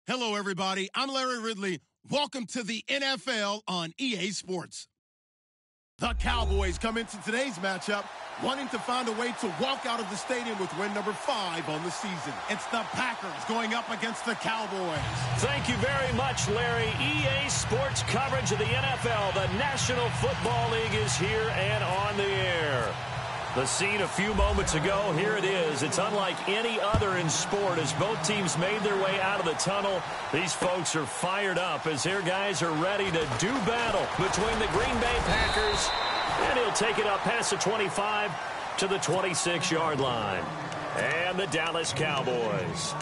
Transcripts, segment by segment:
Hello, everybody. I'm Larry Ridley. Welcome to the NFL on EA Sports. The Cowboys come into today's matchup wanting to find a way to walk out of the stadium with win number 5 on the season. It's the Packers going up against the Cowboys. Thank you very much, Larry. EA Sports coverage of the NFL. The National Football League is here and on the air. The scene a few moments ago, here it is. It's unlike any other in sport as both teams made their way out of the tunnel. These folks are fired up as their guys are ready to do battle between the Green Bay Packers, and he'll take it up past the 25 to the 26-yard line. And the Dallas Cowboys.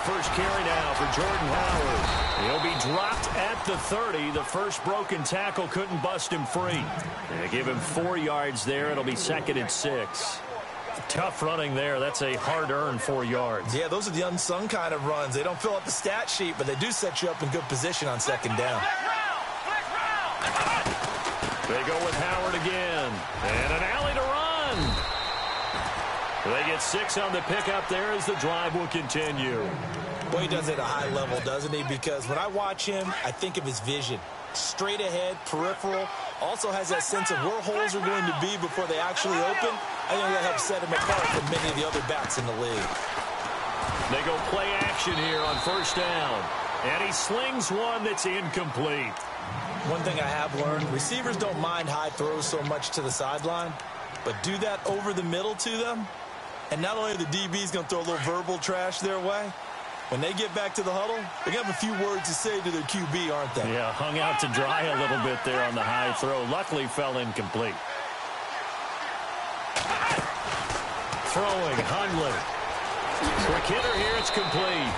First carry now for Jordan Howard. He'll be dropped at the 30. The first broken tackle couldn't bust him free. And they give him 4 yards there. It'll be 2nd and 6. Tough running there. That's a hard-earned 4 yards. Yeah, those are the unsung kind of runs. They don't fill up the stat sheet, but they do set you up in good position on 2nd down. They go with Howard again. And an alley to run. They get 6 on the pickup there as the drive will continue. Boy, he does it at a high level, doesn't he? Because when I watch him, I think of his vision. Straight ahead, peripheral. Also has that sense of where holes are going to be before they actually open. I think that helps set him apart from many of the other backs in the league. They go play action here on 1st down. And he slings one that's incomplete. One thing I have learned, receivers don't mind high throws so much to the sideline, but do that over the middle to them. And not only are the DBs going to throw a little verbal trash their way, when they get back to the huddle, they're going to have a few words to say to their QB, aren't they? Yeah, hung out to dry a little bit there on the high throw. Luckily, fell incomplete. Throwing, Hundley. Quick hitter here, it's complete.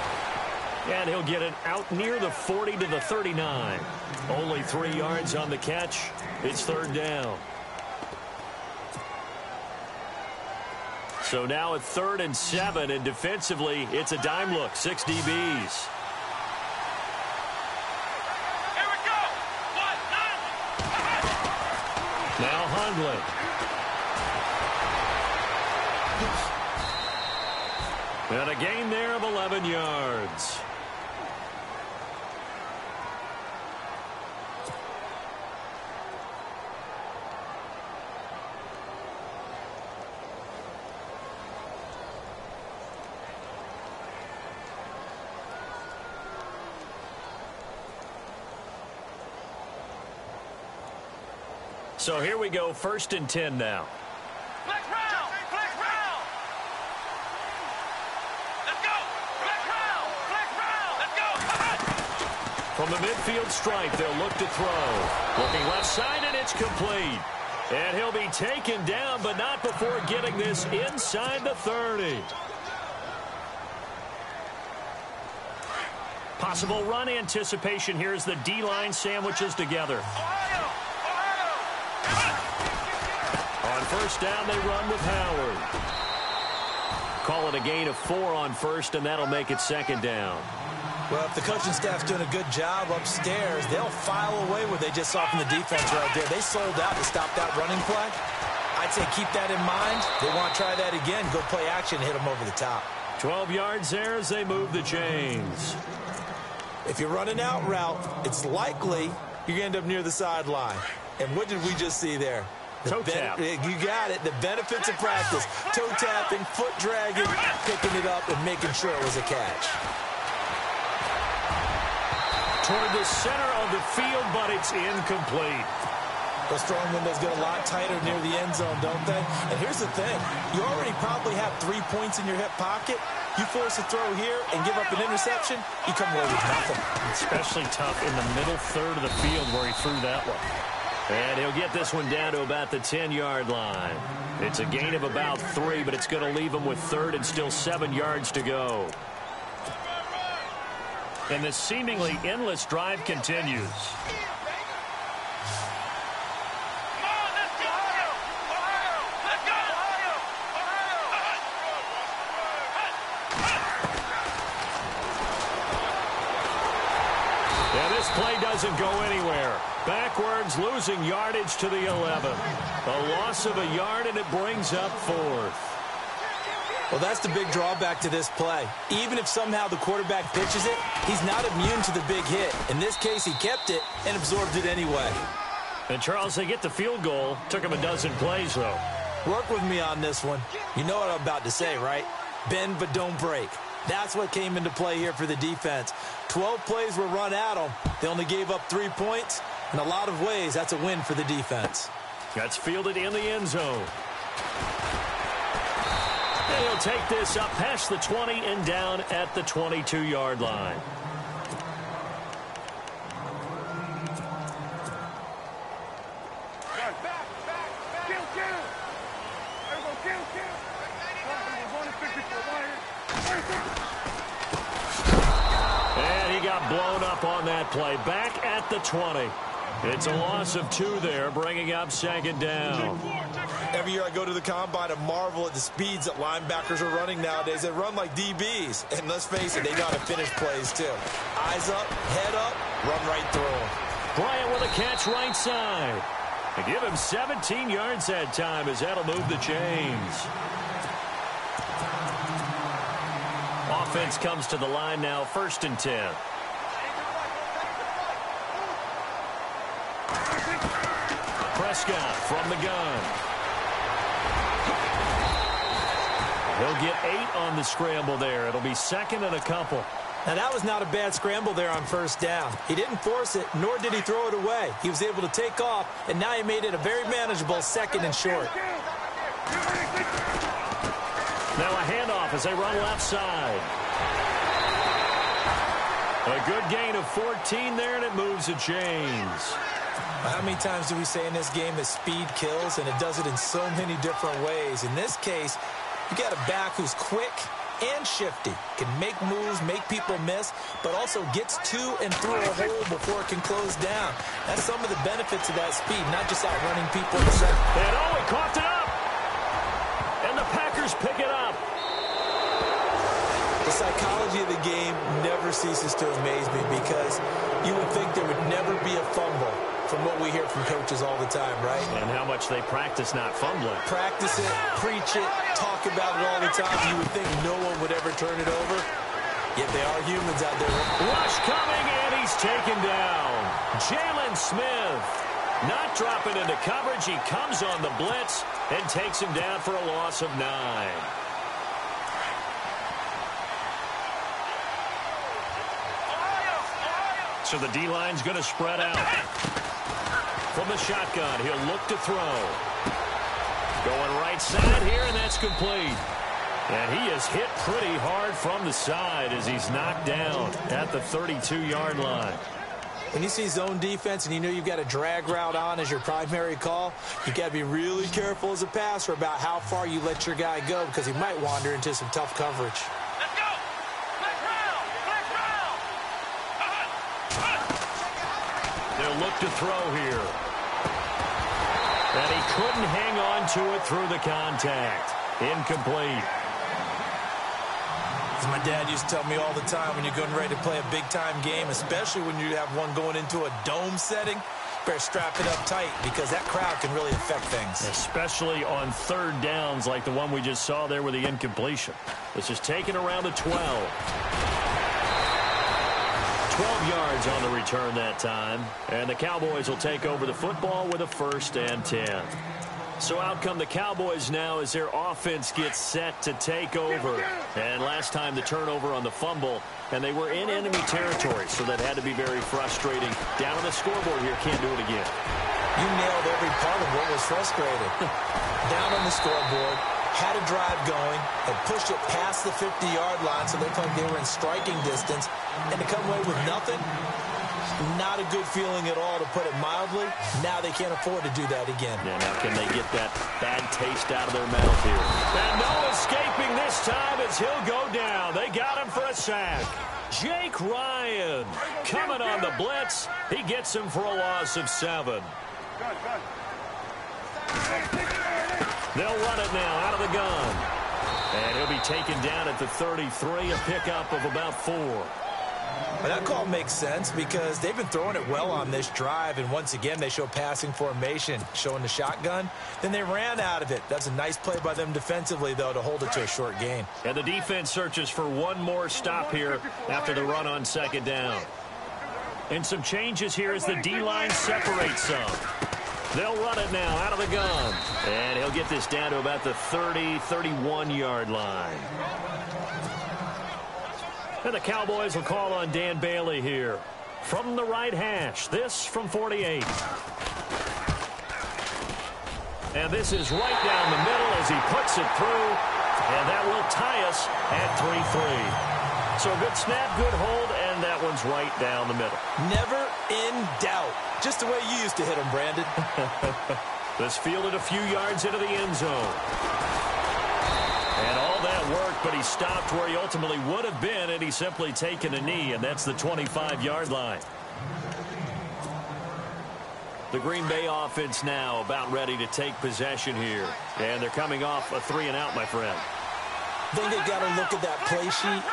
And he'll get it out near the 40 to the 39. Only 3 yards on the catch. It's 3rd down. So now at 3rd and 7, and defensively, it's a dime look. 6 DBs. Here we go. Now Hundley. And a gain there of 11 yards. So here we go, 1st and 10 now. Flex round. Let's go. Flex round. Let's go. From the midfield stripe, they'll look to throw. Looking left side, and it's complete. And he'll be taken down, but not before getting this inside the 30. Possible run anticipation here as the D-line sandwiches together. On 1st down, they run with Howard. Call it a gain of 4 on 1st, and that'll make it 2nd down. Well, if the coaching staff's doing a good job upstairs, they'll file away what they just saw from the defense right there. They sold out to stop that running play. I'd say keep that in mind. They want to try that again. Go play action, hit them over the top. 12 yards there as they move the chains. If you're running out route, it's likely you're going to end up near the sideline. And what did we just see there? Toe tap. You got it. The benefits of practice. Toe tapping, foot dragging, picking it up, and making sure it was a catch. Toward the center of the field, but it's incomplete. Those throwing windows get a lot tighter near the end zone, don't they? And here's the thing. You already probably have 3 points in your hip pocket. You force a throw here and give up an interception, you come away with nothing. Especially tough in the middle third of the field where he threw that one. And he'll get this one down to about the 10-yard line. It's a gain of about 3, but it's going to leave him with 3rd and still 7 yards to go. And this seemingly endless drive continues. doesn't go anywhere. Backwards, losing yardage to the 11. A loss of a yard, and it brings up 4th. Well, that's the big drawback to this play. Even if somehow the quarterback pitches it, he's not immune to the big hit. In this case, he kept it and absorbed it anyway. And, Charles, they get the field goal. Took him a dozen plays, though. Work with me on this one. You know what I'm about to say, right? Bend but don't break. That's what came into play here for the defense. 12 plays were run at them. They only gave up 3 points. In a lot of ways, that's a win for the defense. That's fielded in the end zone. And he'll take this up past the 20 and down at the 22-yard line. And he got blown up on that play. Back at the 20. It's a loss of 2 there, bringing up 2nd down. Every year I go to the combine and marvel at the speeds that linebackers are running nowadays. They run like DBs. And let's face it, they know how to finish plays too. Eyes up, head up, run right through them. Bryant with a catch right side. They give him 17 yards that time as that'll move the chains. Offense comes to the line now, 1st and 10. Prescott from the gun. He'll get 8 on the scramble there. It'll be 2nd and a couple. Now, that was not a bad scramble there on 1st down. He didn't force it, nor did he throw it away. He was able to take off, and now he made it a very manageable 2nd and short. Now a handoff as they run left side. A good gain of 14 there, and it moves the chains. How many times do we say in this game that speed kills, and it does it in so many different ways? In this case, you got a back who's quick and shifty, can make moves, make people miss, but also gets to and through a hole before it can close down. That's some of the benefits of that speed, not just outrunning people in the second. And he coughed it up. And the Packers pick it up. The psychology of the game never ceases to amaze me because you would think there would never be a fumble from what we hear from coaches all the time, right? And how much they practice not fumbling. Practice it, preach it, talk about it all the time. You would think no one would ever turn it over. Yet they are humans out there. Rush coming, and he's taken down. Jalen Smith not dropping into coverage. He comes on the blitz and takes him down for a loss of 9. So the D-line's going to spread out. From the shotgun, he'll look to throw. Going right side here, and that's complete. And he is hit pretty hard from the side as he's knocked down at the 32-yard line. When you see zone defense and you know you've got a drag route on as your primary call, you've got to be really careful as a passer about how far you let your guy go because he might wander into some tough coverage. Let's go! Flex round! Flex round! They'll look to throw here. And he couldn't hang on to it through the contact. Incomplete. As my dad used to tell me all the time, when you're getting ready to play a big-time game, especially when you have one going into a dome setting, better strap it up tight because that crowd can really affect things. Especially on 3rd downs like the one we just saw there with the incompletion. This is taken around the 12. 12 yards on the return that time. And the Cowboys will take over the football with a 1st and 10. So out come the Cowboys now as their offense gets set to take over. And last time the turnover on the fumble, and they were in enemy territory, so that had to be very frustrating. Down on the scoreboard here, can't do it again. You nailed every part of what was frustrating. Down on the scoreboard, had a drive going, had pushed it past the 50-yard line, so they looked like they were in striking distance, and to come away with nothing, not a good feeling at all, to put it mildly. Now they can't afford to do that again. Yeah, now can they get that bad taste out of their mouth here? And no escaping this time as he'll go down. They got him for a sack. Jake Ryan coming on the blitz. He gets him for a loss of 7. They'll run it now out of the gun. And he'll be taken down at the 33, a pickup of about 4. Well, that call makes sense because they've been throwing it well on this drive, and once again, they show passing formation, showing the shotgun. Then they ran out of it. That's a nice play by them defensively, though, to hold it to a short gain. And the defense searches for one more stop here after the run on second down. And some changes here as the D-line separates some. They'll run it now out of the gun. And he'll get this down to about the 30, 31-yard line. And the Cowboys will call on Dan Bailey here. From the right hash, this from 48. And this is right down the middle as he puts it through. And that will tie us at 3-3. So a good snap, good hold, and that one's right down the middle. Never in doubt. Just the way you used to hit them, Brandon. This fielded a few yards into the end zone. And all that worked, but he stopped where he ultimately would have been, and he's simply taken a knee, and that's the 25-yard line. The Green Bay offense now about ready to take possession here. And they're coming off a 3-and-out, my friend. I think they've got to look at that play sheet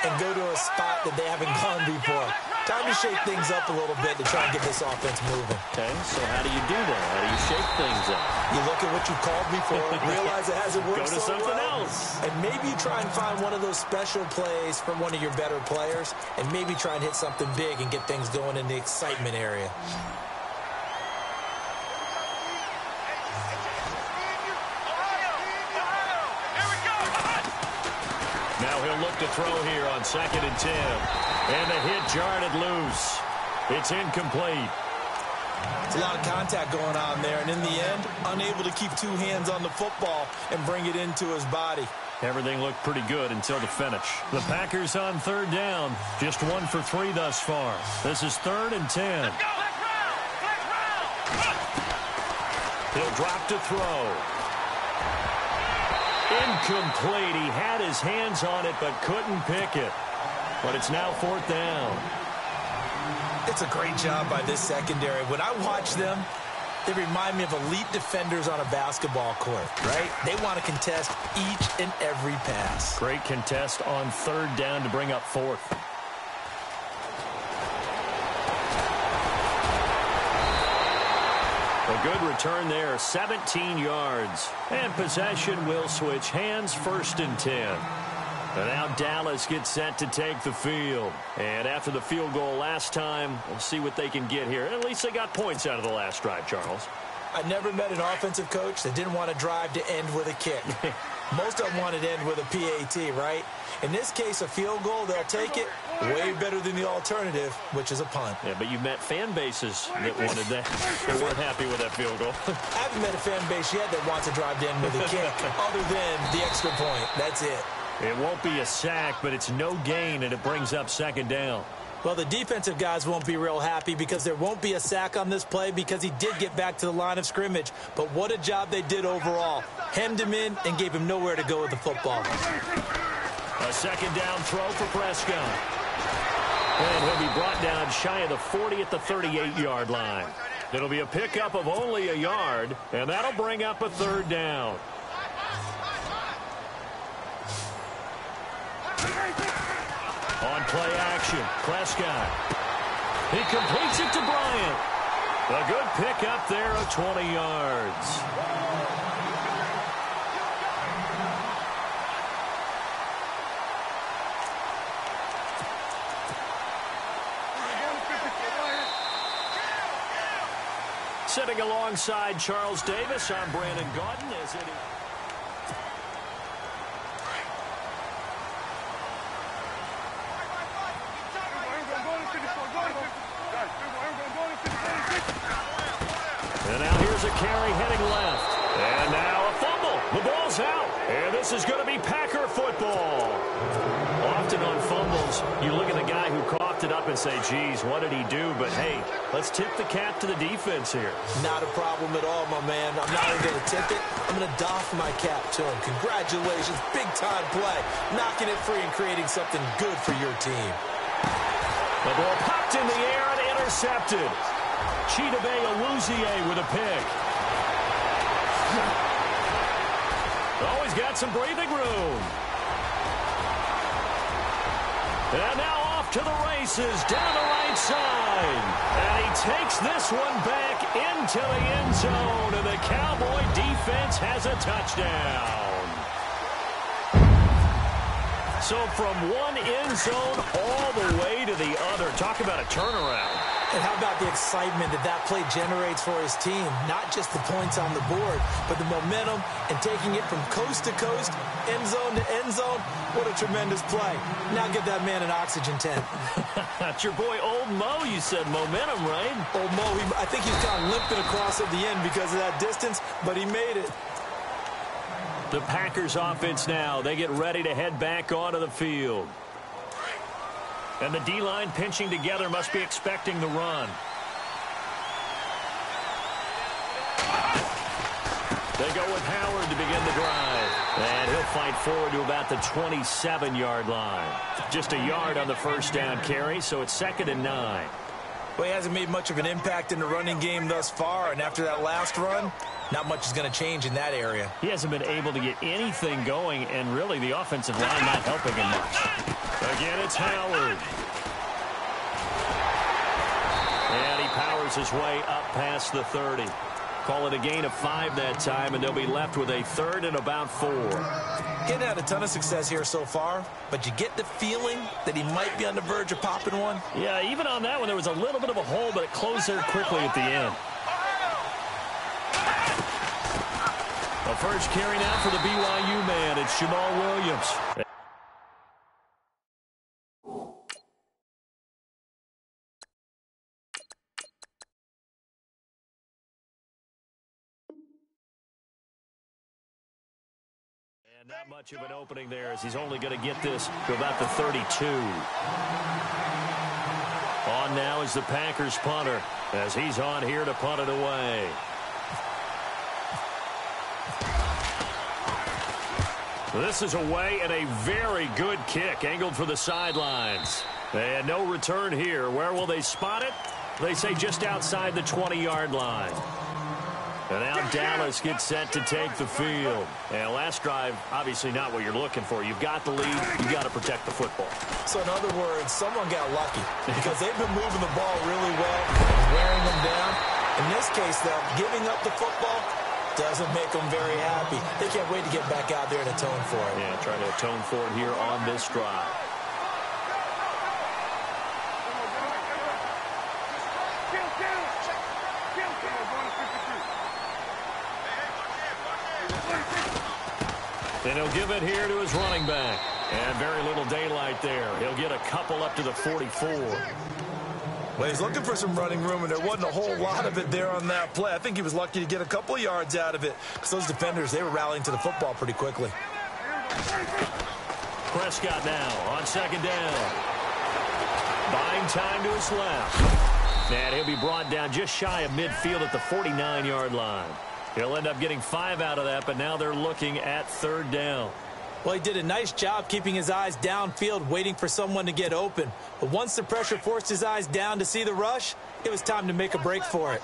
and go to a spot that they haven't gone before. Time to shake things up a little bit to try and get this offense moving. Okay, so how do you do that? How do you shake things up? You look at what you called before, realize it hasn't worked Go to so something well, else. and maybe you try and find one of those special plays from one of your better players, and maybe try and hit something big and get things going in the excitement area. Now he'll look to throw here on 2nd and 10. And the hit jarred it loose. It's incomplete. It's a lot of contact going on there, and in the end, unable to keep two hands on the football and bring it into his body. Everything looked pretty good until the finish. The Packers on 3rd down. Just 1 for 3 thus far. This is 3rd and 10. He'll drop to throw. Incomplete. He had his hands on it but couldn't pick it. But it's now 4th down. It's a great job by this secondary. When I watch them, they remind me of elite defenders on a basketball court, right? They want to contest each and every pass. Great contest on 3rd down to bring up 4th. A good return there, 17 yards. And possession will switch hands, 1st and 10. And now Dallas gets set to take the field. And after the field goal last time, we'll see what they can get here. At least they got points out of the last drive, Charles. I never met an offensive coach that didn't want to drive to end with a kick. Most of them wanted to end with a PAT, right? In this case, a field goal, they'll take it. Way better than the alternative, which is a punt. Yeah, but you've met fan bases that wanted that. They weren't happy with that field goal. I haven't met a fan base yet that wants to drive to end with a kick, other than the extra point. That's it. It won't be a sack, but it's no gain, and it brings up 2nd down. Well, the defensive guys won't be real happy because there won't be a sack on this play because he did get back to the line of scrimmage. But what a job they did overall. Hemmed him in and gave him nowhere to go with the football. A 2nd down throw for Prescott. And he'll be brought down shy of the 40 at the 38-yard line. It'll be a pickup of only a yard, and that'll bring up a 3rd down. On play action, Prescott. He completes it to Bryant. A good pickup there of 20 yards. Sitting alongside Charles Davis, I'm Brandon Gaudin. And now here's a carry heading left. And now a fumble. The ball's out. And this is going to be Packer football. Often on fumbles, you look at the guy who coughed it up and say, geez, what did he do? But, hey, let's tip the cap to the defense here. Not a problem at all, my man. I'm not even going to tip it. I'm going to doff my cap to him. Congratulations. Big-time play. Knocking it free and creating something good for your team. The ball popped in the air and intercepted. Chidobe Awuzie with a pick. Always got some breathing room. And now off to the races down the right side. And he takes this one back into the end zone, and the Cowboy defense has a touchdown. So from one end zone all the way to the other. Talk about a turnaround. And how about the excitement that play generates for his team? Not just the points on the board, but the momentum and taking it from coast to coast, end zone to end zone. What a tremendous play. Now give that man an oxygen tent. That's your boy Old Mo, you said. Momentum, right? Old Mo, I think he's kind of limping across at the end because of that distance, but he made it. The Packers offense now. They get ready to head back onto the field. And the D-line pinching together, must be expecting the run. They go with Howard to begin the drive. And he'll fight forward to about the 27-yard line. Just a yard on the first down carry, so it's 2nd and 9. Well, he hasn't made much of an impact in the running game thus far, and after that last run, not much is going to change in that area. He hasn't been able to get anything going, and really the offensive line not helping him much. Again, it's Howard. And he powers his way up past the 30. Call it a gain of 5 that time, and they'll be left with a 3rd and about 4. Getting had a ton of success here so far, but you get the feeling that he might be on the verge of popping one. Yeah, even on that one, there was a little bit of a hole, but it closed there quickly at the end. The first carry now for the BYU man. It's Jamal Williams. And not much of an opening there, as he's only going to get this to about the 32. On now is the Packers punter, as he's on here to punt it away. This is away, and a very good kick angled for the sidelines. And no return here. Where will they spot it? They say just outside the 20-yard line. And now Dallas gets set to take the field. And last drive, obviously not what you're looking for. You've got the lead. You've got to protect the football. So in other words, someone got lucky because they've been moving the ball really well and wearing them down. In this case, though, giving up the football doesn't make them very happy. They can't wait to get back out there and atone for it. Yeah, trying to atone for it here on this drive. And he'll give it here to his running back. And very little daylight there. He'll get a couple up to the 44. Well, he's looking for some running room, and there wasn't a whole lot of it there on that play. I think he was lucky to get a couple of yards out of it because those defenders, they were rallying to the football pretty quickly. Prescott now on 2nd down. Buying time to his left. And he'll be brought down just shy of midfield at the 49-yard line. He'll end up getting 5 out of that, but now they're looking at 3rd down. Well, he did a nice job keeping his eyes downfield, waiting for someone to get open. But once the pressure forced his eyes down to see the rush, it was time to make a break for it.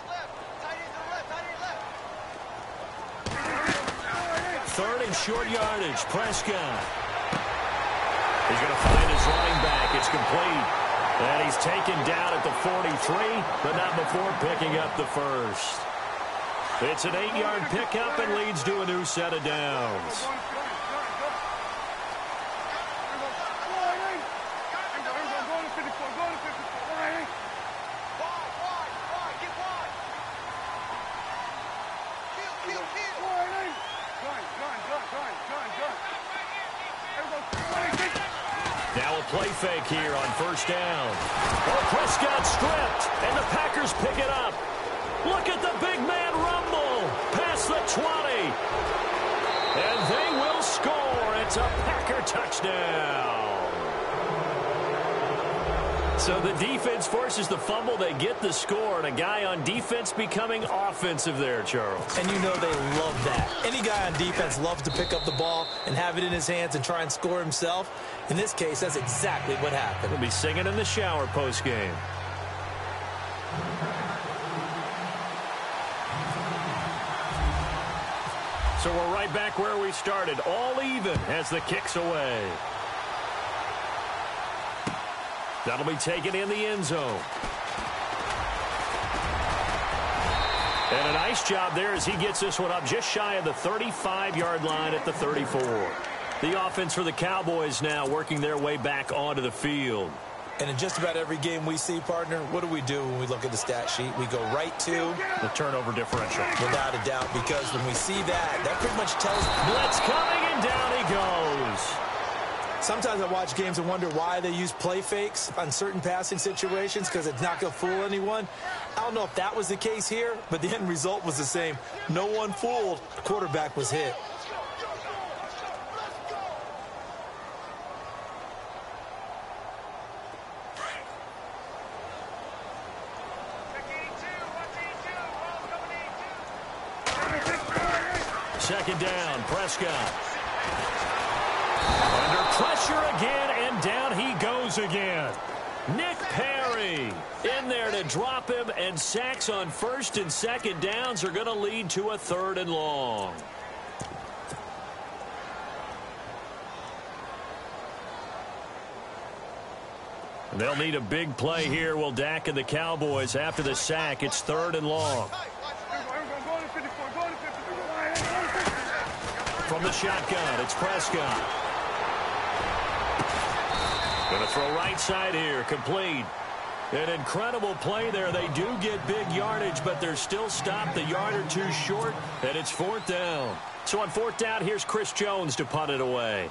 3rd and short yardage. Prescott. He's going to find his running back. It's complete. And he's taken down at the 43, but not before picking up the first. It's an 8-yard pickup and leads to a new set of downs. Now a play fake here on 1st down. Oh, Prescott stripped, and the Packers pick it up. Look at the big man rumble past the 20. And they will score. It's a Packer touchdown. So the defense forces the fumble. They get the score, and a guy on defense becoming offensive there, Charles. And you know they love that. Any guy on defense loves to pick up the ball and have it in his hands and try and score himself. In this case, that's exactly what happened. He'll be singing in the shower post-game. So we're right back where we started. All even as the kick's away. That'll be taken in the end zone. And a nice job there as he gets this one up just shy of the 35-yard line at the 34. The offense for the Cowboys now working their way back onto the field. And in just about every game we see, partner, what do we do when we look at the stat sheet? We go right to the turnover differential. Without a doubt, because when we see that pretty much tells... Blitz coming, and down he goes. Sometimes I watch games and wonder why they use play fakes on certain passing situations, because it's not going to fool anyone. I don't know if that was the case here, but the end result was the same. No one fooled. The quarterback was hit. Second down, Prescott. Under pressure again, and down he goes again. Nick Perry in there to drop him, and sacks on first and second downs are going to lead to a 3rd and long. They'll need a big play here, will Dak and the Cowboys after the sack. It's 3rd and long. From the shotgun, it's Prescott. Going to throw right side here, complete. An incredible play there. They do get big yardage, but they're still stopped a yard or two short, and it's 4th down. So on 4th down, here's Chris Jones to punt it away.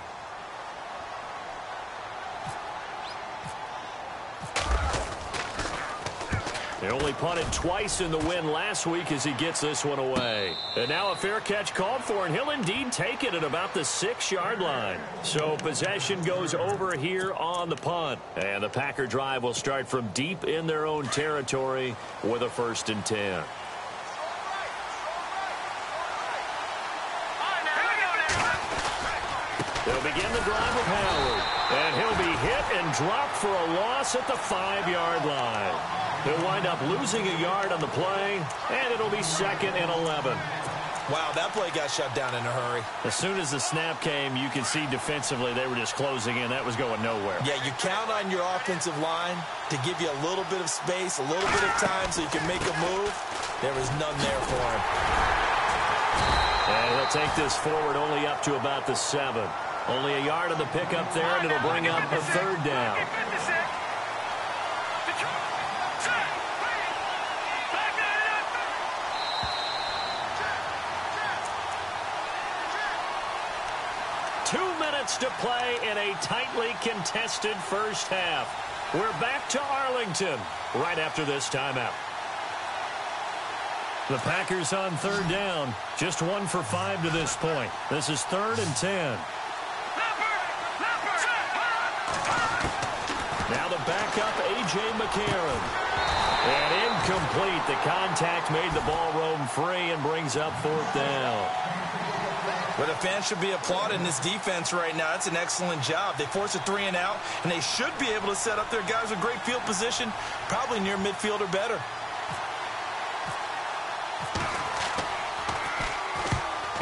They only punted twice in the win last week as he gets this one away. And now a fair catch called for, and he'll indeed take it at about the 6-yard line. So possession goes over here on the punt. And the Packer drive will start from deep in their own territory with a 1st and 10. They'll begin the drive with Howard. And he'll be hit and dropped for a loss at the 5-yard line. He'll wind up losing a yard on the play, and it'll be 2nd and 11. Wow, that play got shut down in a hurry. As soon as the snap came, you could see defensively they were just closing in. That was going nowhere. Yeah, you count on your offensive line to give you a little bit of space, a little bit of time so you can make a move. There was none there for him. And he'll take this forward only up to about the 7. Only a yard on the pickup there, and it'll bring up a 3rd down. To play in a tightly contested first half. We're back to Arlington right after this timeout. The Packers on 3rd down. Just 1 for 5 to this point. This is 3rd and 10. Now the backup, A.J. McCarron. And incomplete. The contact made the ball roam free and brings up 4th down. But the fans should be applauding this defense right now. That's an excellent job. They force a 3 and out, and they should be able to set up their guys with great field position, probably near midfield or better.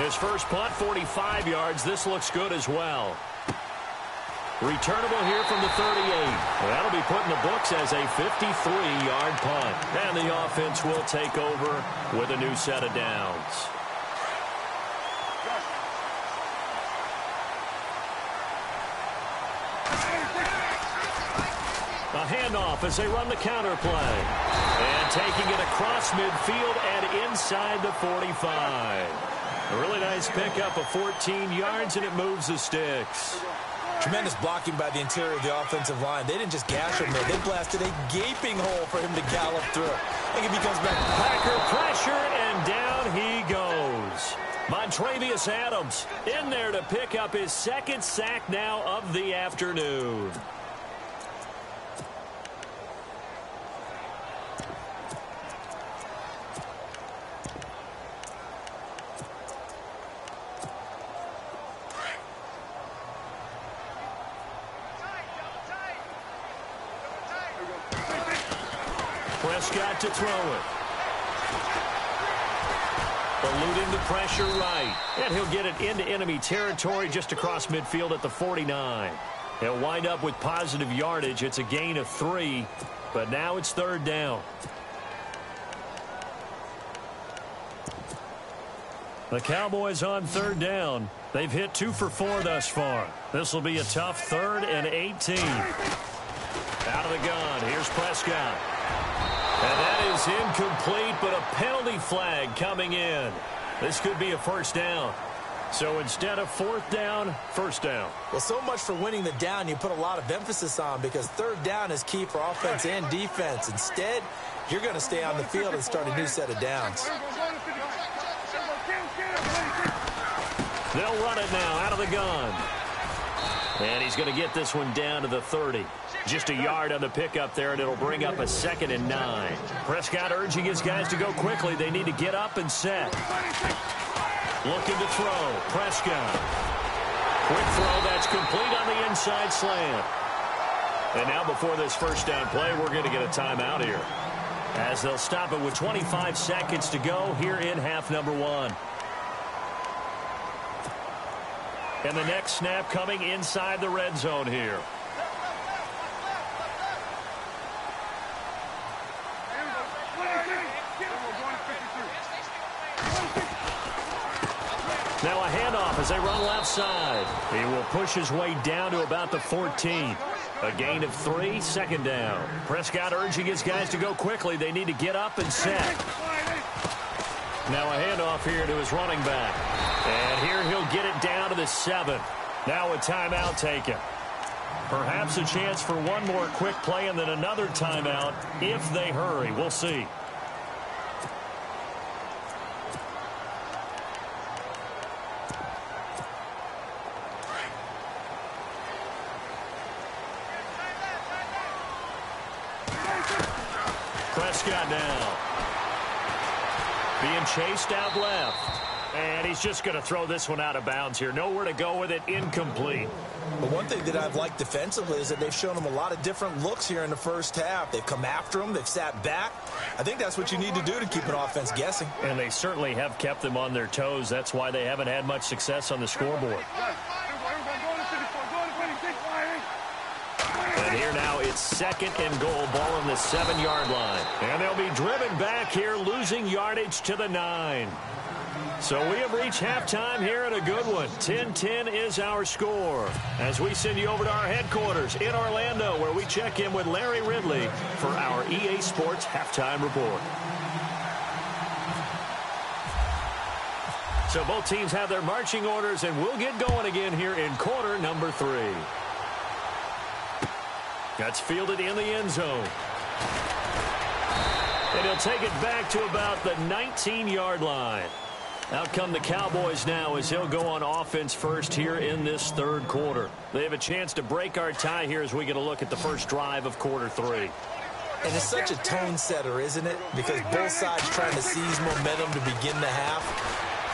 His first punt, 45 yards. This looks good as well. Returnable here from the 38. That'll be put in the books as a 53-yard punt. And the offense will take over with a new set of downs. A handoff as they run the counter play. And taking it across midfield and inside the 45. A really nice pickup of 14 yards, and it moves the sticks. Tremendous blocking by the interior of the offensive line. They didn't just gash him there. They blasted a gaping hole for him to gallop through. I think if he comes back. Packer pressure, and down he goes. Montravius Adams in there to pick up his 2nd sack now of the afternoon. Prescott to throw it. Eluding the pressure right. And he'll get it into enemy territory just across midfield at the 49. He'll wind up with positive yardage. It's a gain of 3, but now it's third down. The Cowboys on third down. They've hit 2 for 4 thus far. This will be a tough 3rd and 18. Out of the gun, here's Prescott. And that is incomplete, but a penalty flag coming in. This could be a first down. So instead of 4th down, first down. Well, so much for winning the down you put a lot of emphasis on, because third down is key for offense and defense. Instead, you're going to stay on the field and start a new set of downs. They'll run it now out of the gun. And he's going to get this one down to the 30. Just a yard on the pickup there, and it'll bring up a 2nd and 9. Prescott urging his guys to go quickly. They need to get up and set. Looking to throw. Prescott. Quick throw. That's complete on the inside slant. And now before this first down play, we're going to get a timeout here, as they'll stop it with 25 seconds to go here in half number 1. And the next snap coming inside the red zone here. Now a handoff as they run left side. He will push his way down to about the 14. A gain of 3, 2nd down. Prescott urging his guys to go quickly. They need to get up and set. Now a handoff here to his running back. And here he'll get it down to the 7. Now a timeout taken. Perhaps a chance for one more quick play and then another timeout if they hurry. We'll see. Prescott now being chased out left. And he's just going to throw this one out of bounds here. Nowhere to go with it. Incomplete. But one thing that I've liked defensively is that they've shown him a lot of different looks here in the first half. They've come after him. They've sat back. I think that's what you need to do to keep an offense guessing. And they certainly have kept them on their toes. That's why they haven't had much success on the scoreboard. And here now it's 2nd and goal, ball on the 7-yard line. And they'll be driven back here, losing yardage to the 9. So we have reached halftime here in a good one. 10-10 is our score, as we send you over to our headquarters in Orlando, where we check in with Larry Ridley for our EA Sports Halftime Report. So both teams have their marching orders, and we'll get going again here in quarter number 3. That's fielded in the end zone. And he'll take it back to about the 19-yard line. Out come the Cowboys now as he'll go on offense first here in this third quarter. They have a chance to break our tie here as we get a look at the first drive of quarter 3. And it's such a tone setter, isn't it? Because both sides trying to seize momentum to begin the half.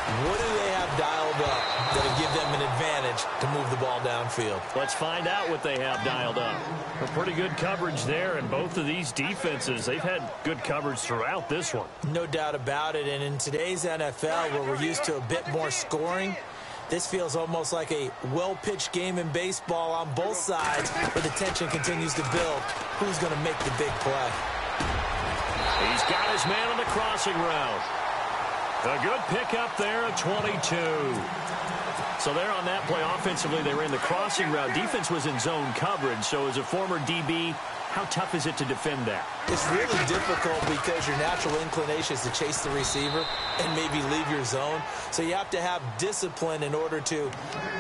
What do they have dialed up that'll give them an advantage to move the ball downfield? Let's find out what they have dialed up. A pretty good coverage there, and both of these defenses, they've had good coverage throughout this one. No doubt about it, and in today's NFL, where we're used to a bit more scoring, this feels almost like a well-pitched game in baseball on both sides, where the tension continues to build. Who's going to make the big play? He's got his man on the crossing route. A good pickup there at 22. So there on that play, offensively, they ran the crossing route. Defense was in zone coverage, so as a former DB, how tough is it to defend that? It's really difficult because your natural inclination is to chase the receiver and maybe leave your zone. So you have to have discipline in order to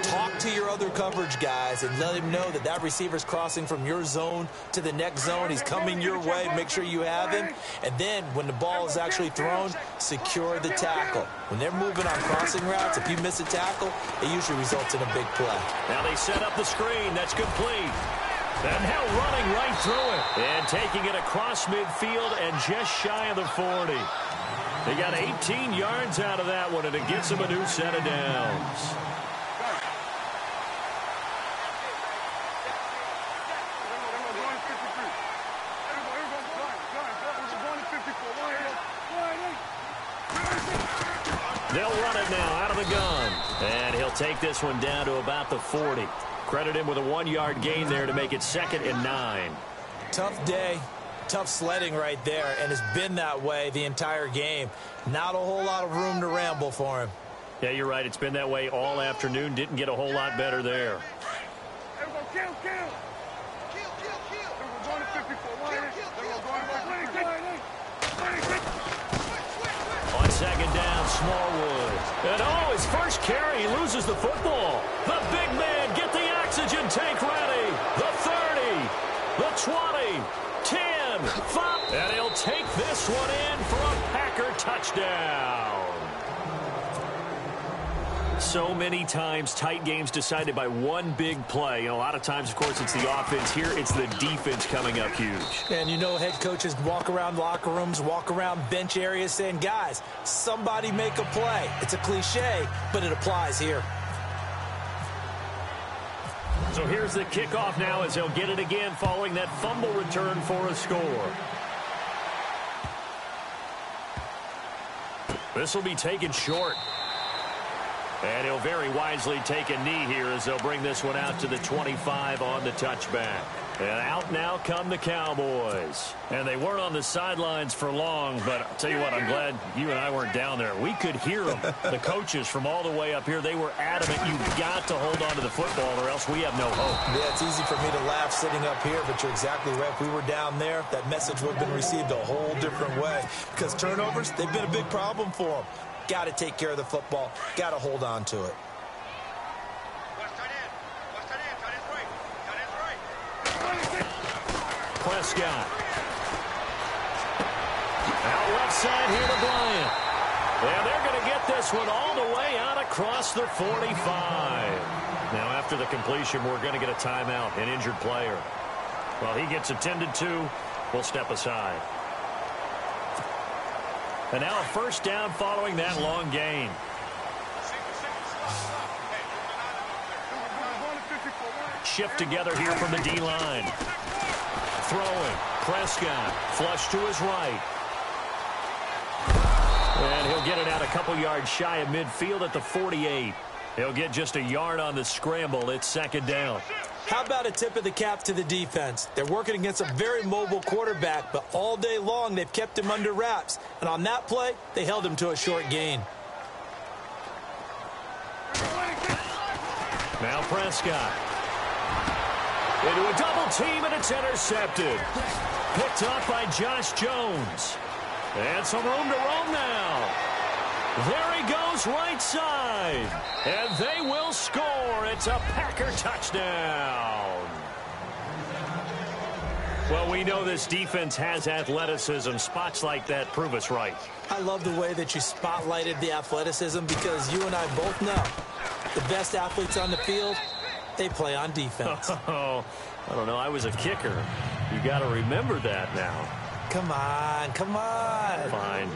talk to your other coverage guys and let him know that that receiver's crossing from your zone to the next zone. He's coming your way. Make sure you have him. And then when the ball is actually thrown, secure the tackle. When they're moving on crossing routes, if you miss a tackle, it usually results in a big play. Now they set up the screen. That's complete. And now running right through it. And taking it across midfield and just shy of the 40. They got 18 yards out of that one, and it gets them a new set of downs. They'll run it now out of the gun. And he'll take this one down to about the 40. Credit him with a 1-yard gain there to make it 2nd and 9. Tough day, tough sledding right there, and it's been that way the entire game. Not a whole lot of room to ramble for him. Yeah, you're right. It's been that way all afternoon. Didn't get a whole lot better there. On 2nd down, Smallwood. And his first carry, he loses the football. The big man, get the oxygen tank ready. The 30, the 20, 10, 5. And he'll take this one in for a Packer touchdown. So many times, tight games decided by one big play. A lot of times, of course, it's the offense. Here, it's the defense coming up huge. And you know head coaches walk around locker rooms, walk around bench areas saying, guys, somebody make a play. It's a cliche, but it applies here. So here's the kickoff now as they'll get it again following that fumble return for a score. This will be taken short. And he'll very wisely take a knee here as they'll bring this one out to the 25 on the touchback. And out now come the Cowboys. And they weren't on the sidelines for long, but I'll tell you what, I'm glad you and I weren't down there. We could hear them. The coaches from all the way up here, they were adamant, you've got to hold on to the football or else we have no hope. Yeah, it's easy for me to laugh sitting up here, but you're exactly right. If we were down there, that message would have been received a whole different way. Because turnovers, they've been a big problem for them. Got to take care of the football. Got to hold on to it. Prescott. Out left side here to Bryant. And they're going to get this one all the way out across the 45. Now after the completion, we're going to get a timeout, an injured player. While he gets attended to, we'll step aside. And now a first down following that long gain. Shift together here from the D-line. Throwing. Prescott. Flush to his right. And he'll get it out a couple yards shy of midfield at the 48. He'll get just a yard on the scramble. It's 2nd down. How about a tip of the cap to the defense? They're working against a very mobile quarterback, but all day long they've kept him under wraps. And on that play, they held him to a short gain. Now Prescott. Into a double team, and it's intercepted. Picked up by Josh Jones. And some room to roam now. There he goes right side. And they will score. It's a Packer touchdown. Well, we know this defense has athleticism. Spots like that prove us right. I love the way that you spotlighted the athleticism because you and I both know the best athletes on the field, they play on defense. Oh, I don't know. I was a kicker. You got to remember that now. Come on, come on. Fine.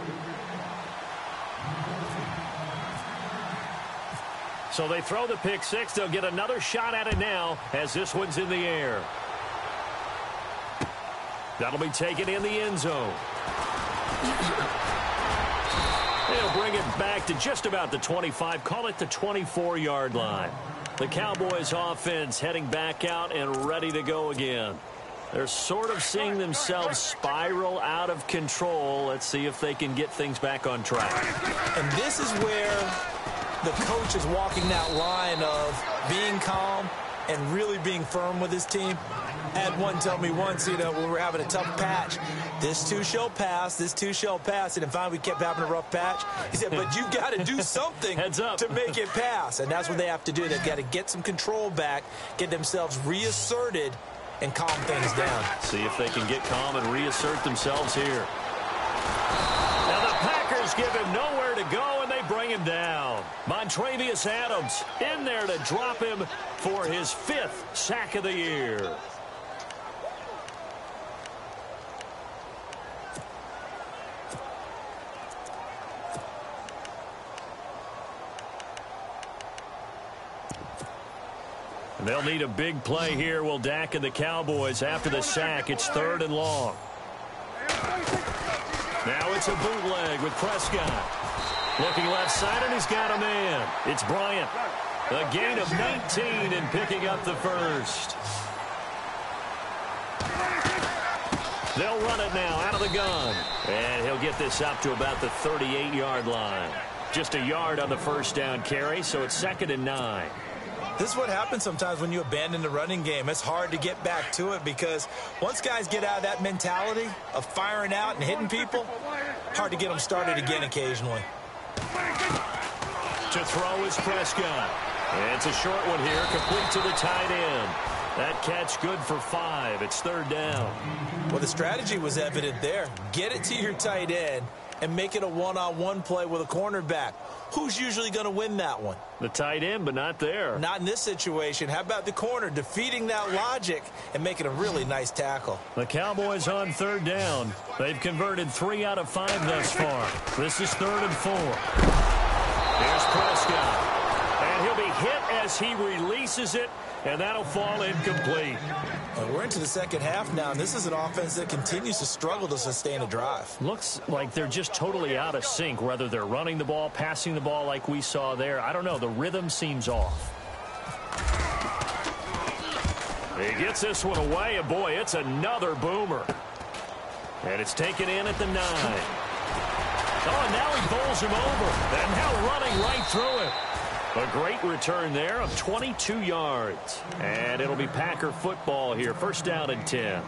So they throw the pick six. They'll get another shot at it now as this one's in the air. That'll be taken in the end zone. They'll bring it back to just about the 25. Call it the 24-yard line. The Cowboys offense heading back out and ready to go again. They're sort of seeing themselves spiral out of control. Let's see if they can get things back on track. And this is where the coach is walking that line of being calm and really being firm with his team. I had one tell me once, we were having a tough patch. This too shall pass, this too shall pass. And then finally we kept having a rough patch. He said, but you've got to do something Heads up. to make it pass. And that's what they have to do. They've got to get some control back, get themselves reasserted, and calm things down. See if they can get calm and reassert themselves here. Now the Packers give him nowhere to go, and they bring him down. Montravius Adams in there to drop him for his 5th sack of the year. They'll need a big play here. Will Dak and the Cowboys after the sack. It's 3rd and long. Now it's a bootleg with Prescott. Looking left side, and he's got a man. It's Bryant. A gain of 19 and picking up the first. They'll run it now out of the gun. And he'll get this up to about the 38-yard line. Just a yard on the first down carry, so it's 2nd and 9. This is what happens sometimes when you abandon the running game. It's hard to get back to it because once guys get out of that mentality of firing out and hitting people, hard to get them started again occasionally. To throw is Prescott. And it's a short one here, complete to the tight end. That catch good for 5. It's 3rd down. Well, the strategy was evident there. Get it to your tight end and make it a one-on-one play with a cornerback. Who's usually going to win that one? The tight end, but not there. Not in this situation. How about the corner defeating that logic and making a really nice tackle? The Cowboys on 3rd down. They've converted 3 out of 5 thus far. This is 3rd and 4. Here's Prescott. And he'll be hit as he releases it, and that'll fall incomplete. And we're into the second half now, and this is an offense that continues to struggle to sustain a drive. Looks like they're just totally out of sync, whether they're running the ball, passing the ball like we saw there. I don't know. The rhythm seems off. He gets this one away, and boy, it's another boomer. And it's taken in at the 9. Oh, and now he bowls him over. And now running right through it. A great return there of 22 yards. And it'll be Packer football here. 1st down and 10.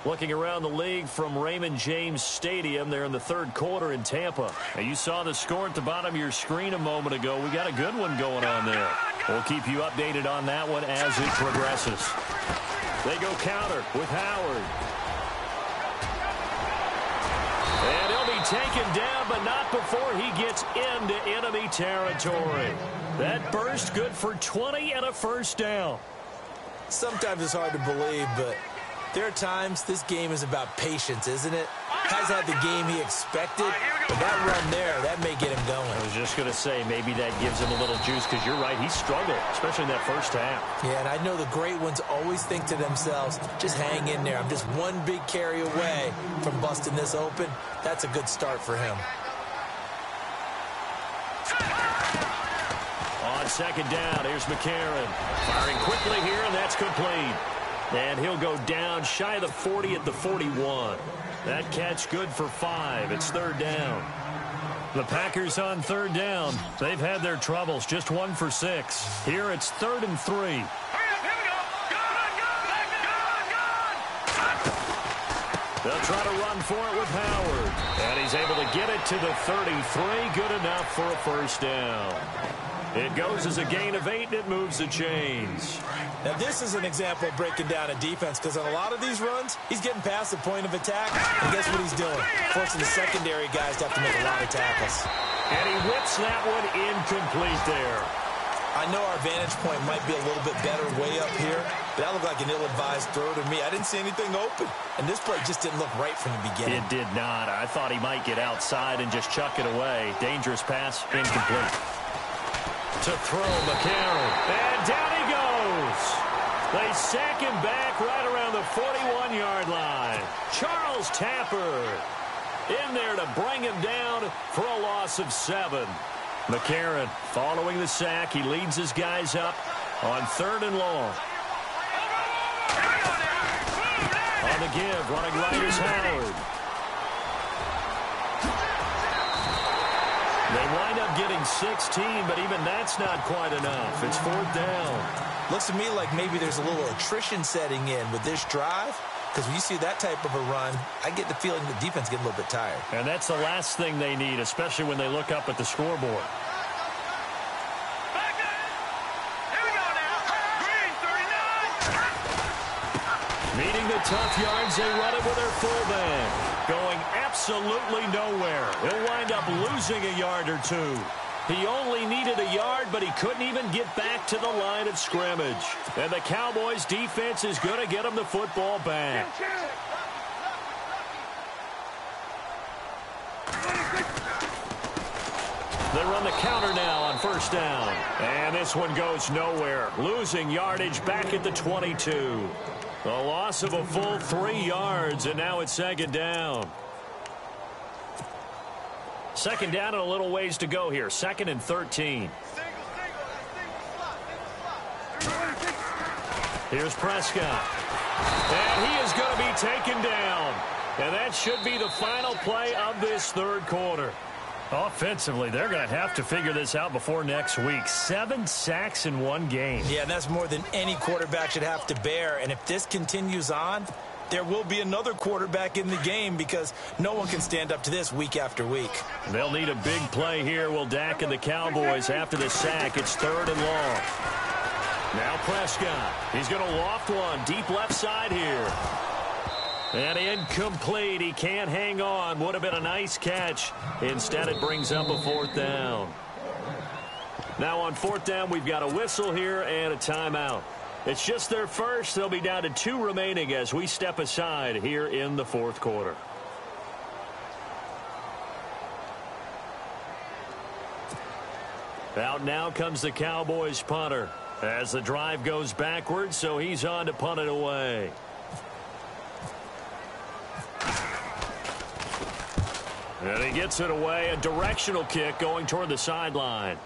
Looking around the league from Raymond James Stadium there in the 3rd quarter in Tampa. And you saw the score at the bottom of your screen a moment ago. We got a good one going on there. We'll keep you updated on that one as it progresses. They go counter with Howard. And he'll be taken down, but not before he gets into enemy territory. That burst good for 20 and a 1st down. Sometimes it's hard to believe, but there are times this game is about patience, isn't it? Has had the game he expected, but that run there, that may get him going. I was just going to say, maybe that gives him a little juice, because you're right, he struggled, especially in that 1st half. Yeah, and I know the great ones always think to themselves, just hang in there. I'm just one big carry away from busting this open. That's a good start for him. On 2nd down, here's McCarron. Firing quickly here, and that's complete. And he'll go down shy of the 40 at the 41. That catch good for 5. It's 3rd down. The Packers on 3rd down. They've had their troubles. Just 1 for 6. Here it's 3rd and 3. Hurry up, here we go. They'll try to run for it with Howard. And he's able to get it to the 33. Good enough for a 1st down. It goes as a gain of 8, and it moves the chains. Now, this is an example of breaking down a defense, because on a lot of these runs, he's getting past the point of attack, and guess what he's doing? Forcing the secondary guys to have to make a lot of tackles. And he whips that one incomplete there. I know our vantage point might be a little bit better way up here, but that looked like an ill-advised throw to me. I didn't see anything open, and this play just didn't look right from the beginning. It did not. I thought he might get outside and just chuck it away. Dangerous pass, incomplete. To throw, McCarron. And down he goes. They sack him back right around the 41-yard line. Charles Tapper in there to bring him down for a loss of 7. McCarron following the sack. He leads his guys up on 3rd and long. On the give, running right is Howard. They wind up getting 16, but even that's not quite enough. It's 4th down. Looks to me like maybe there's a little attrition setting in with this drive, because when you see that type of a run, I get the feeling the defense getting a little bit tired. And that's the last thing they need, especially when they look up at the scoreboard. Here we go now. Green 39. Meeting the tough yards, they run it with their fullback. Going absolutely nowhere. He'll wind up losing a yard or 2. He only needed a yard, but he couldn't even get back to the line of scrimmage. And the Cowboys defense is going to get him the football back. They run the counter now on 1st down. And this one goes nowhere. Losing yardage back at the 22. A loss of a full 3 yards, and now it's 2nd down. 2nd down and a little ways to go here. 2nd and 13. Here's Prescott. And he is going to be taken down. And that should be the final play of this third quarter. Offensively, they're going to have to figure this out before next week. 7 sacks in one game. Yeah, and that's more than any quarterback should have to bear. And if this continues on, there will be another quarterback in the game because no one can stand up to this week after week. They'll need a big play here, will Dak and the Cowboys after the sack. It's 3rd and long. Now Prescott. He's going to loft one deep left side here. And incomplete. He can't hang on. Would have been a nice catch. Instead, it brings up a 4th down. Now on 4th down, we've got a whistle here and a timeout. It's just their first. They'll be down to 2 remaining as we step aside here in the 4th quarter. Out now comes the Cowboys punter as the drive goes backwards, so he's on to punt it away. And he gets it away, a directional kick going toward the sideline.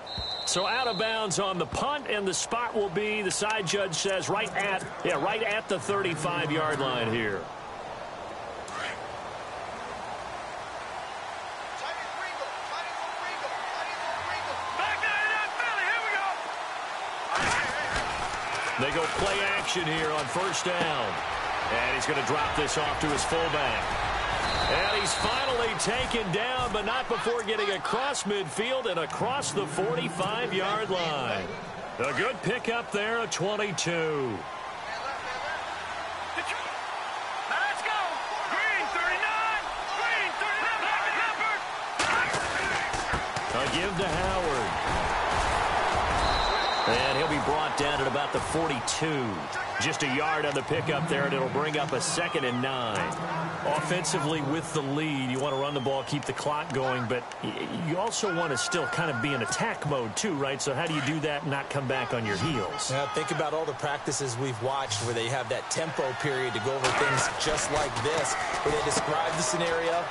So out of bounds on the punt, and the spot will be, the side judge says, right at the 35-yard line here. They go play action here on 1st down. And he's going to drop this off to his fullback. And he's finally taken down, but not before getting across midfield and across the 45-yard line. A good pickup there, a 22. Let's go. Green 39. Green 39. A give to Howard. And he'll be brought down at about the 42. Just a yard on the pickup there, and it'll bring up a 2nd and 9. Offensively, with the lead, you want to run the ball, keep the clock going, but you also want to still kind of be in attack mode too, right? So how do you do that and not come back on your heels? Yeah, think about all the practices we've watched where they have that tempo period to go over things just like this, where they describe the scenario,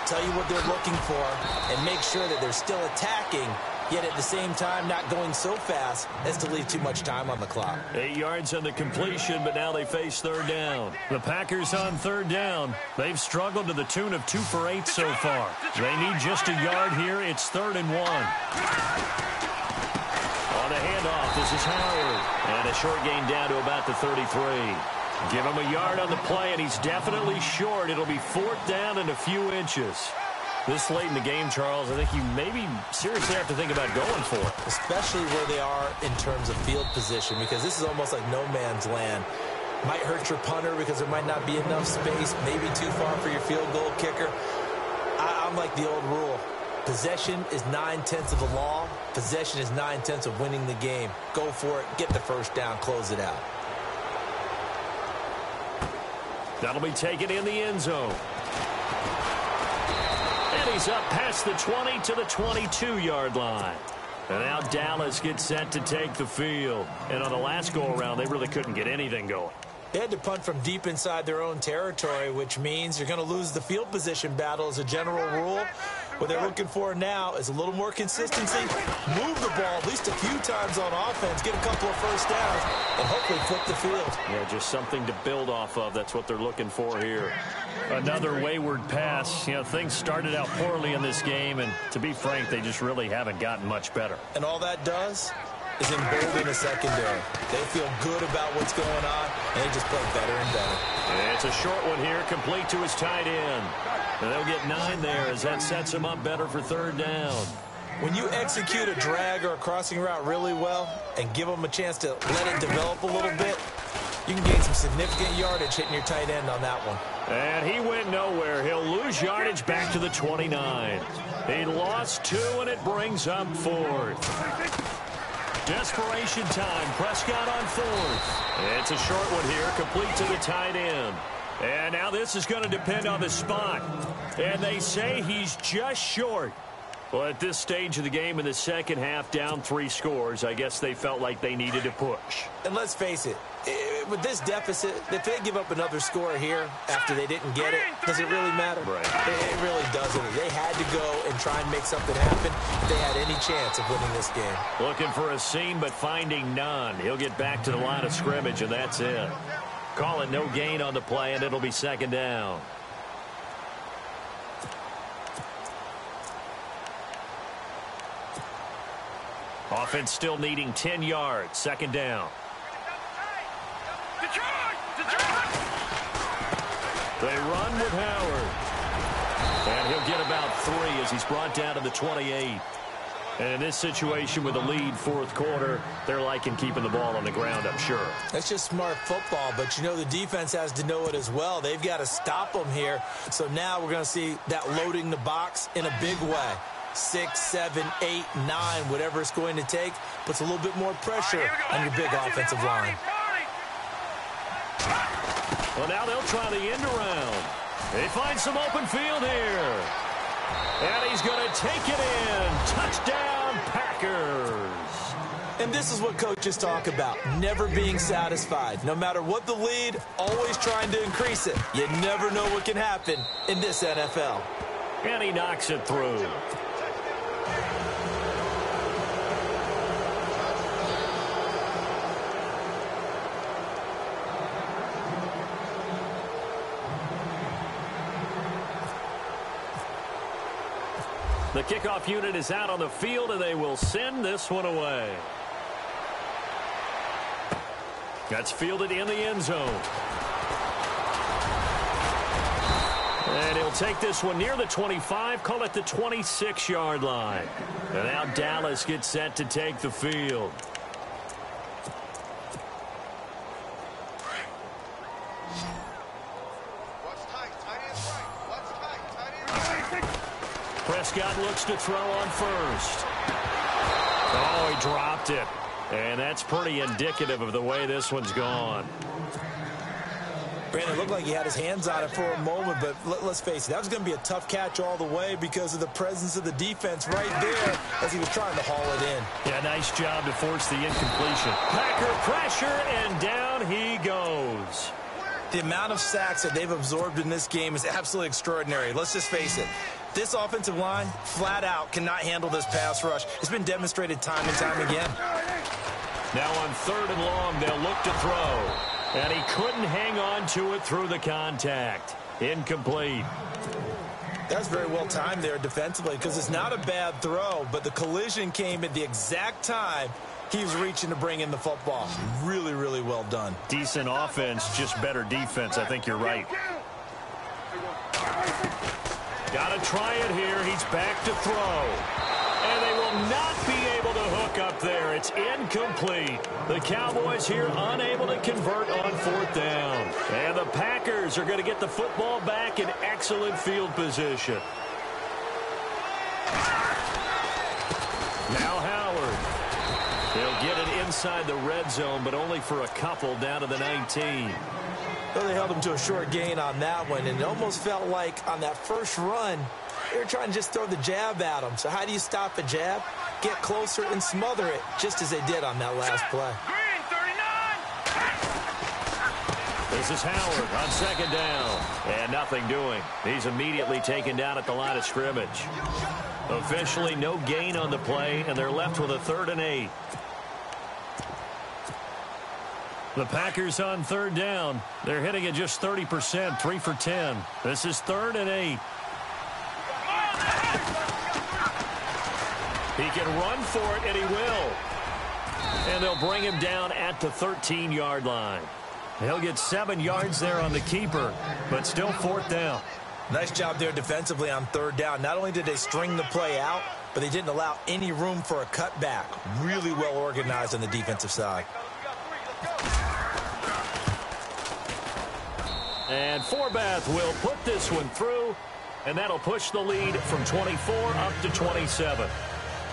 tell you what they're looking for, and make sure that they're still attacking, yet at the same time not going so fast as to leave too much time on the clock. 8 yards on the completion, but now they face 3rd down. The Packers on 3rd down. They've struggled to the tune of 2 for 8 so far. They need just a yard here. It's 3rd and 1. On the handoff, this is Howard. And a short gain down to about the 33. Give him a yard on the play, and he's definitely short. It'll be 4th down and a few inches. This late in the game, Charles, I think you maybe seriously have to think about going for it. Especially where they are in terms of field position, because this is almost like no man's land. Might hurt your punter because there might not be enough space, maybe too far for your field goal kicker. I'm like the old rule. Possession is 9/10 of the law. Possession is 9/10 of winning the game. Go for it. Get the 1st down. Close it out. That'll be taken in the end zone. And he's up past the 20 to the 22-yard line. And now Dallas gets set to take the field. And on the last go-around, they really couldn't get anything going. They had to punt from deep inside their own territory, which means you're going to lose the field position battle as a general rule. What they're looking for now is a little more consistency, move the ball at least a few times on offense, get a couple of 1st downs, and hopefully flip the field. Yeah, just something to build off of. That's what they're looking for here. Another wayward pass. You know, things started out poorly in this game, and to be frank, they just really haven't gotten much better. And all that does is embolden the secondary. They feel good about what's going on, and they just play better and better. And it's a short one here, complete to his tight end. And they'll get 9 there as that sets him up better for 3rd down. When you execute a drag or a crossing route really well and give them a chance to let it develop a little bit, you can gain some significant yardage hitting your tight end on that one. And he went nowhere. He'll lose yardage back to the 29. He lost 2, and it brings up 4th. Desperation time. Prescott on 4th. It's a short one here, complete to the tight end. And now this is going to depend on the spot. And they say he's just short. Well, at this stage of the game in the second half, down 3 scores, I guess they felt like they needed to push. And let's face it, with this deficit, if they give up another score here after they didn't get it, does it really matter? Right. It really doesn't. They had to go and try and make something happen if they had any chance of winning this game. Looking for a seam, but finding none. He'll get back to the line of scrimmage, and that's it. Call it no gain on the play, and it'll be second down. Offense still needing 10 yards. Second down. They run with Howard. And he'll get about 3 as he's brought down to the 28. And in this situation with a lead fourth quarter, they're liking keeping the ball on the ground, I'm sure. That's just smart football, but you know the defense has to know it as well. They've got to stop them here. So now we're going to see that loading the box in a big way. 6, 7, 8, 9, whatever it's going to take, puts a little bit more pressure on your big offensive line. Well, now they'll try the end around. They find some open field here. And he's going to take it in. Touchdown, Packers. And this is what coaches talk about, never being satisfied. No matter what the lead, always trying to increase it. You never know what can happen in this NFL. And he knocks it through. The kickoff unit is out on the field, and they will send this one away. That's fielded in the end zone. And he'll take this one near the 25, call it the 26-yard line. And now Dallas gets set to take the field. Prescott looks to throw on first. Oh, he dropped it. And that's pretty indicative of the way this one's gone. Brandon, it looked like he had his hands on it for a moment, but let's face it, that was going to be a tough catch all the way because of the presence of the defense right there as he was trying to haul it in. Yeah, nice job to force the incompletion. Packer pressure, and down he goes. The amount of sacks that they've absorbed in this game is absolutely extraordinary. Let's just face it. This offensive line, flat out, cannot handle this pass rush. It's been demonstrated time and time again. Now on 3rd and long, they'll look to throw. And he couldn't hang on to it through the contact. Incomplete. That's very well timed there defensively because it's not a bad throw, but the collision came at the exact time he was reaching to bring in the football. Really, really well done. Decent offense, just better defense. I think you're right. Got to try it here. He's back to throw. And they will not be able to hook up there. It's incomplete. The Cowboys here unable to convert on 4th down. And the Packers are going to get the football back in excellent field position. Now Howard. They'll get it inside the red zone, but only for a couple down to the 19. Well, they held him to a short gain on that one, and it almost felt like on that first run, they were trying to just throw the jab at him. So how do you stop a jab? Get closer and smother it, just as they did on that last play. This is Howard on 2nd down. And nothing doing. He's immediately taken down at the line of scrimmage. Officially no gain on the play, and they're left with a 3rd and 8. The Packers on 3rd down. They're hitting at just 30%, 3 for 10. This is 3rd and 8. He can run for it, and he will. And they'll bring him down at the 13-yard line. He'll get 7 yards there on the keeper, but still 4th down. Nice job there defensively on 3rd down. Not only did they string the play out, but they didn't allow any room for a cutback. Really well organized on the defensive side. And Forbath will put this one through, and that'll push the lead from 24 up to 27.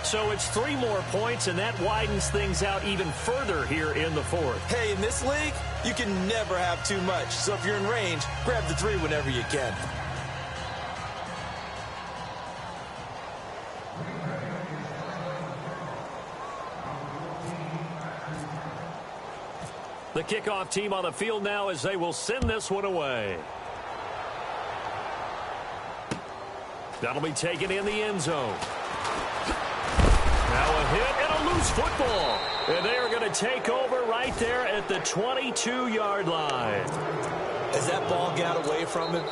So it's 3 more points, and that widens things out even further here in the 4th. Hey, in this league, you can never have too much. So if you're in range, grab the 3 whenever you can. The kickoff team on the field now as they will send this one away. That'll be taken in the end zone. Now a hit and a loose football. And they are going to take over right there at the 22-yard line. As that ball got away from him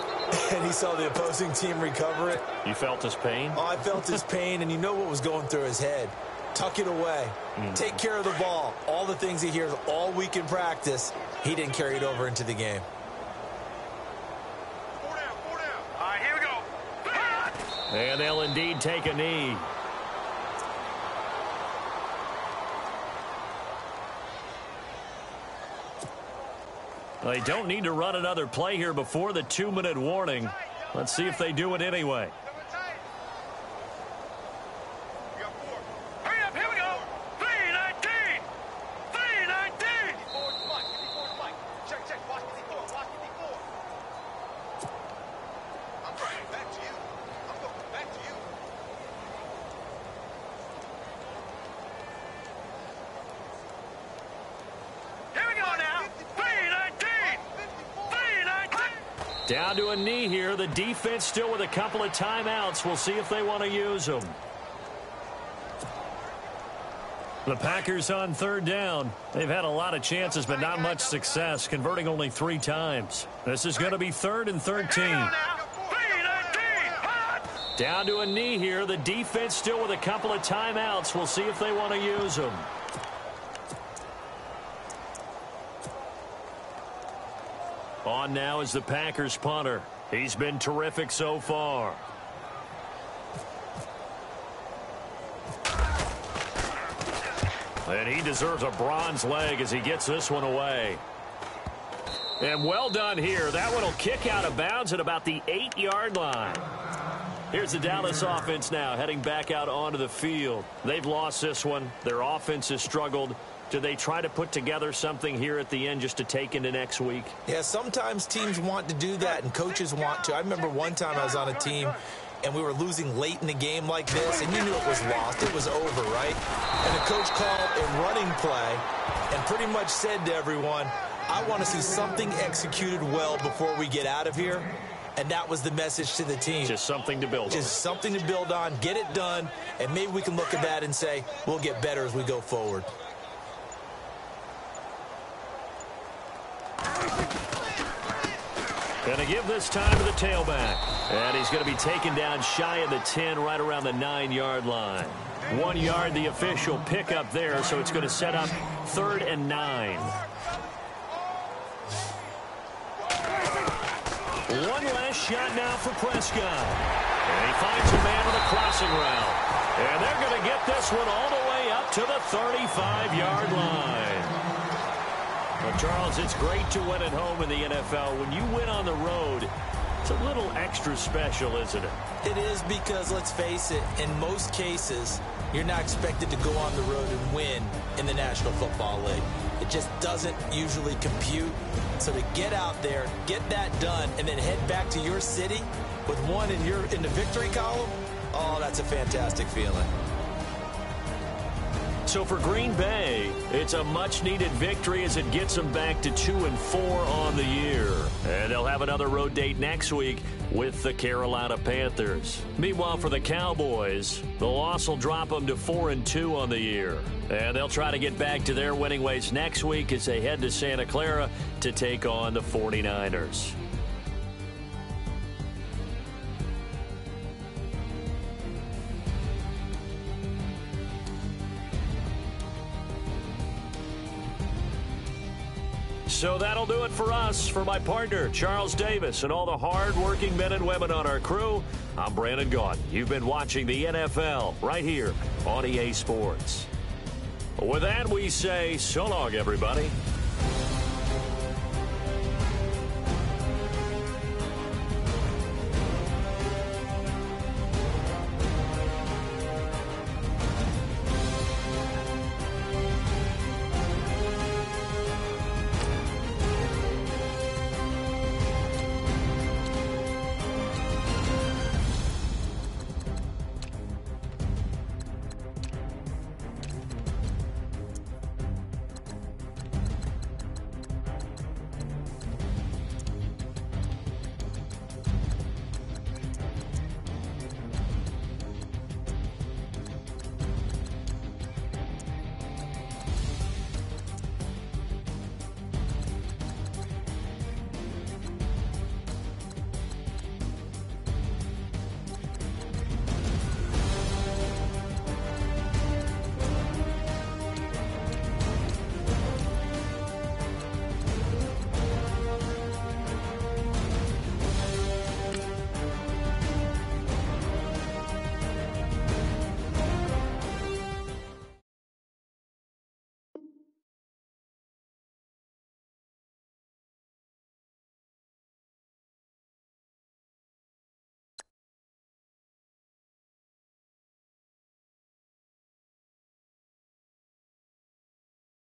and he saw the opposing team recover it. You felt his pain? Oh, I felt his pain, and you know what was going through his head. Tuck it away. Take care of the ball. All the things he hears all week in practice, he didn't carry it over into the game. 4 down, 4 down. All right, here we go. And they'll indeed take a knee. They don't need to run another play here before the 2-minute warning. Let's see if they do it anyway. Hurry up, here we go. 319. 319. Check, watch 54, watch 54. I'm right back to you. I'm going back to you. Here we go now. 319. 319. Down to a knee here. The defense still with a couple of timeouts. We'll see if they want to use them. The Packers on 3rd down. They've had a lot of chances, but not much success, converting only 3 times. This is going to be 3rd and 13. 319. Down to a knee here. The defense still with a couple of timeouts. We'll see if they want to use them. On now is the Packers punter. He's been terrific so far. And he deserves a bronze leg as he gets this one away. And well done here. That one will kick out of bounds at about the 8-yard line. Here's the Dallas offense now heading back out onto the field. They've lost this one. Their offense has struggled. Do they try to put together something here at the end just to take into next week? Yeah, sometimes teams want to do that and coaches want to. I remember one time I was on a team and we were losing late in the game like this, and you knew it was lost. It was over, right? And the coach called a running play and pretty much said to everyone, I want to see something executed well before we get out of here. And that was the message to the team. Just something to build on. Just something to build on, get it done, and maybe we can look at that and say, we'll get better as we go forward. Going to give this time to the tailback. And he's going to be taken down shy of the 10, right around the 9-yard line. 1 yard, the official pickup there, so it's going to set up 3rd and 9. One last shot now for Prescott. And he finds a man with a crossing route. And they're going to get this one all the way up to the 35-yard line. Well, Charles, it's great to win at home in the NFL. When you win on the road, it's a little extra special, isn't it? It is, because, let's face it, in most cases, you're not expected to go on the road and win in the National Football League. It just doesn't usually compute. So to get out there, get that done, and then head back to your city with one in the victory column, oh, that's a fantastic feeling. So for Green Bay, it's a much-needed victory as it gets them back to 2-4 on the year. And they'll have another road date next week with the Carolina Panthers. Meanwhile, for the Cowboys, the loss will drop them to 4-2 on the year. And they'll try to get back to their winning ways next week as they head to Santa Clara to take on the 49ers. So that'll do it for us. For my partner, Charles Davis, and all the hard-working men and women on our crew, I'm Brandon Gaudin. You've been watching the NFL right here on EA Sports. With that, we say so long, everybody.